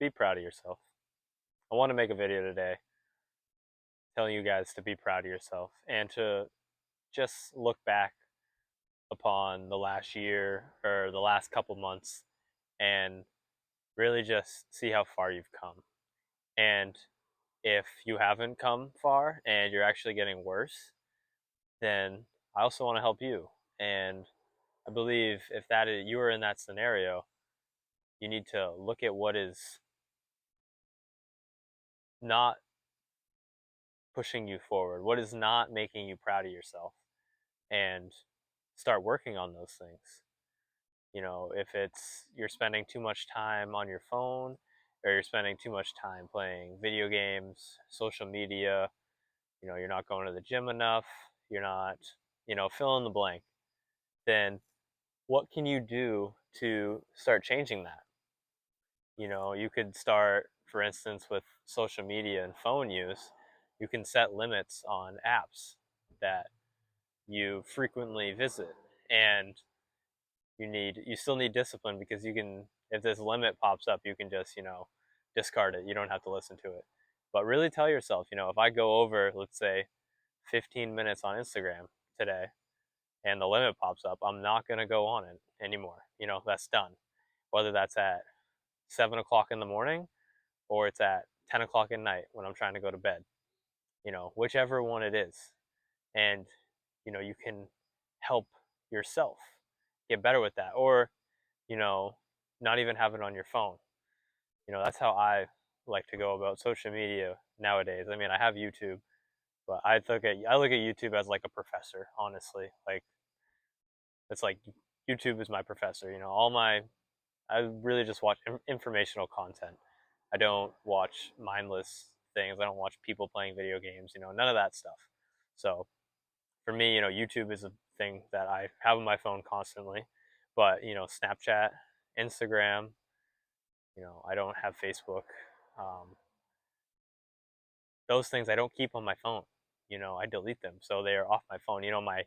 Be proud of yourself. I want to make a video today telling you guys to be proud of yourself and to just look back upon the last year or the last couple months and really just see how far you've come. And if you haven't come far and you're actually getting worse, then I also want to help you. And I believe if you are in that scenario, you need to look at what is not pushing you forward, what is not making you proud of yourself, and start working on those things. If it's you're spending too much time on your phone or you're spending too much time playing video games, social media, you're not going to the gym enough, you're not, fill in the blank, then what can you do to start changing that? You could start, for instance, with social media and phone use. You can set limits on apps that you frequently visit, and you still need discipline because you can, if this limit pops up, you can just discard it. You don't have to listen to it, but really tell yourself, if I go over, let's say, 15 minutes on Instagram today and the limit pops up, I'm not going to go on it anymore. That's done. Whether that's at 7 o'clock in the morning or it's at 10 o'clock at night when I'm trying to go to bed, whichever one it is. And, you can help yourself get better with that. Or, you know, not even have it on your phone. That's how I like to go about social media nowadays. I mean, I have YouTube, but I look at YouTube as like a professor, honestly. Like it's like YouTube is my professor. I really just watch informational content. I don't watch mindless things. I don't watch people playing video games, none of that stuff. So for me, YouTube is a thing that I have on my phone constantly. But, Snapchat, Instagram, I don't have Facebook. Um, those things I don't keep on my phone. I delete them. So they are off my phone. My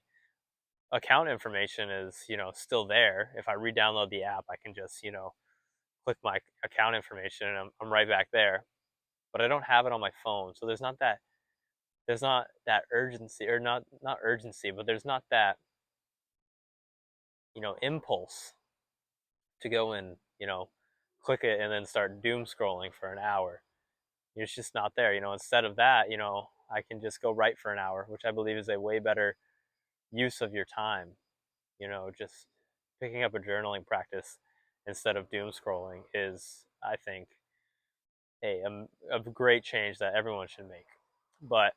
account information is, still there. If I re download the app, I can just, click my account information and I'm right back there. But I don't have it on my phone. So there's not that urgency, or not urgency, but there's not that, impulse to go and, click it and then start doom scrolling for an hour. It's just not there. Instead of that, I can just go write for an hour, which I believe is a way better use of your time. Just picking up a journaling practice instead of doom scrolling is, I think, a great change that everyone should make. But,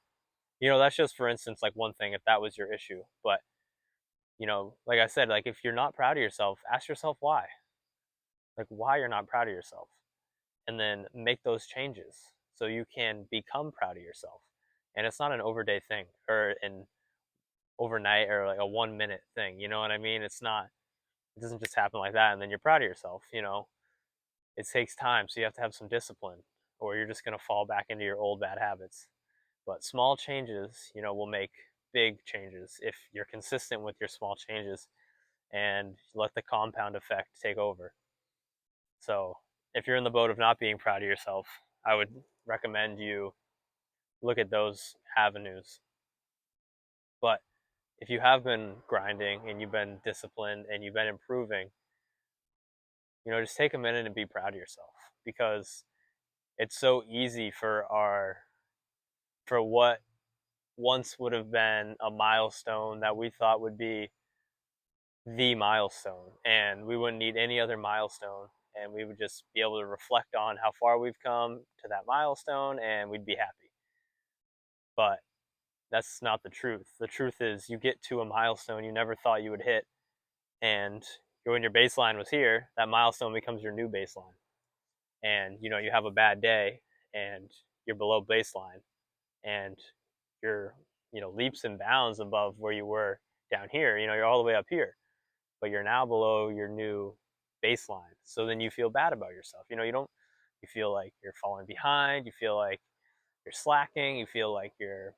that's just, for instance, like one thing if that was your issue. But, like I said, like if you're not proud of yourself, ask yourself why. Like why you're not proud of yourself. And then make those changes so you can become proud of yourself. And it's not an overday thing or an overnight or like a 1 minute thing. You know what I mean? It doesn't just happen like that and then you're proud of yourself. It takes time. So you have to have some discipline or you're just going to fall back into your old bad habits. But small changes, will make big changes if you're consistent with your small changes and let the compound effect take over. So if you're in the boat of not being proud of yourself, I would recommend you look at those avenues. But if you have been grinding and you've been disciplined and you've been improving, just take a minute and be proud of yourself because it's so easy for what once would have been a milestone that we thought would be the milestone and we wouldn't need any other milestone and we would just be able to reflect on how far we've come to that milestone and we'd be happy. But that's not the truth. The truth is you get to a milestone you never thought you would hit, and when your baseline was here, that milestone becomes your new baseline. And you have a bad day and you're below baseline and you're leaps and bounds above where you were down here. You're all the way up here, but you're now below your new baseline. So then you feel bad about yourself. You feel like you're falling behind, you feel like you're slacking, you feel like you're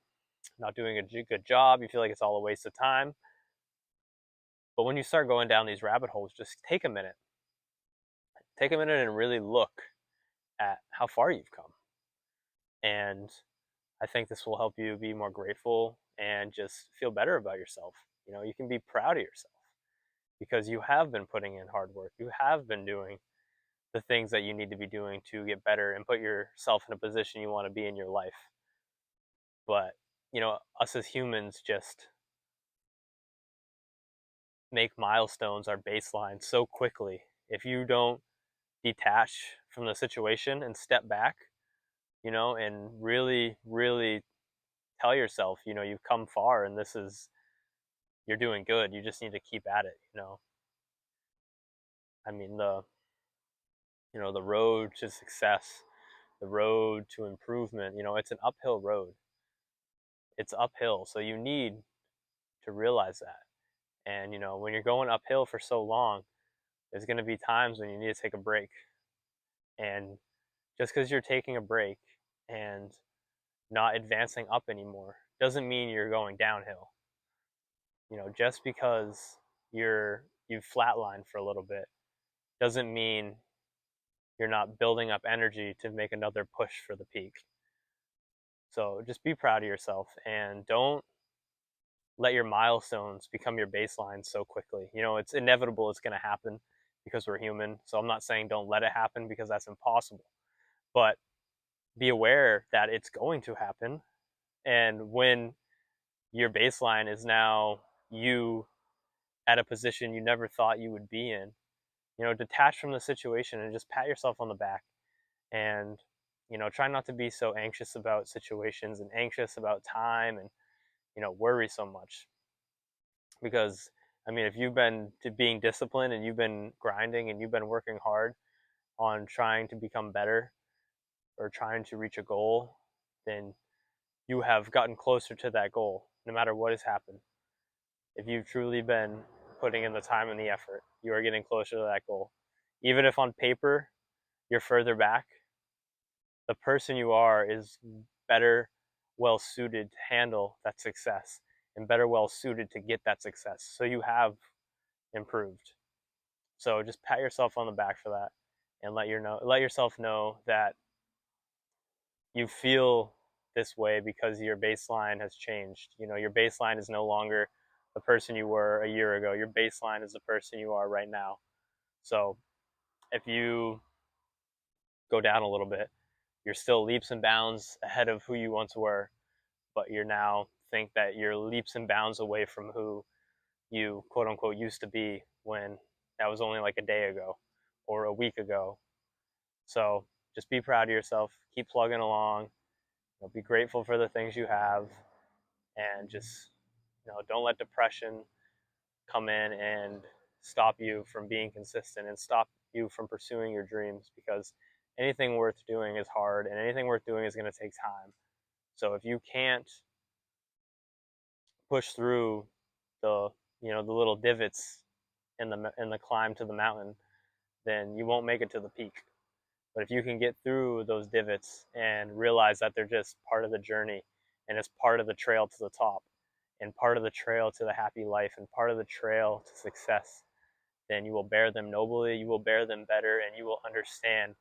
not doing a good job, you feel like it's all a waste of time. But when you start going down these rabbit holes, just take a minute and really look at how far you've come. And I think this will help you be more grateful and just feel better about yourself. You can be proud of yourself because you have been putting in hard work. You have been doing the things that you need to be doing to get better and put yourself in a position you want to be in your life. But, us as humans just make milestones our baseline so quickly. If you don't detach from the situation and step back, and really, really tell yourself, you've come far and you're doing good. You just need to keep at it. I mean, the road to success, the road to improvement, it's an uphill road. It's uphill. So you need to realize that. And, when you're going uphill for so long, there's going to be times when you need to take a break. And just because you're taking a break and not advancing up anymore doesn't mean you're going downhill. Just because you've flatlined for a little bit doesn't mean you're not building up energy to make another push for the peak. So just be proud of yourself and don't let your milestones become your baseline so quickly. It's inevitable, it's going to happen because we're human. So I'm not saying don't let it happen because that's impossible. But be aware that it's going to happen. And when your baseline is now you at a position you never thought you would be in, detach from the situation and just pat yourself on the back and try not to be so anxious about situations and anxious about time and worry so much. Because if you've been being disciplined and you've been grinding and you've been working hard on trying to become better or trying to reach a goal, then you have gotten closer to that goal no matter what has happened. If you've truly been putting in the time and the effort, you are getting closer to that goal. Even if on paper you're further back, the person you are is better well suited to handle that success and better well suited to get that success. So you have improved. So just pat yourself on the back for that and let yourself know that you feel this way because your baseline has changed. Your baseline is no longer the person you were a year ago. Your baseline is the person you are right now. So if you go down a little bit, you're still leaps and bounds ahead of who you once were, but you're now think that you're leaps and bounds away from who you quote unquote used to be when that was only like a day ago or a week ago. So just be proud of yourself, keep plugging along, be grateful for the things you have, and just don't let depression come in and stop you from being consistent and stop you from pursuing your dreams, because anything worth doing is hard and anything worth doing is going to take time. So if you can't push through the the little divots in the climb to the mountain, then you won't make it to the peak. But if you can get through those divots and realize that they're just part of the journey and it's part of the trail to the top and part of the trail to the happy life and part of the trail to success, then you will bear them nobly, you will bear them better, and you will understand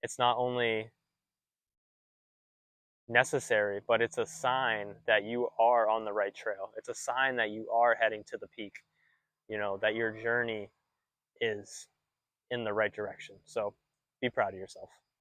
it's not only necessary, but it's a sign that you are on the right trail. It's a sign that you are heading to the peak, that your journey is in the right direction. So be proud of yourself.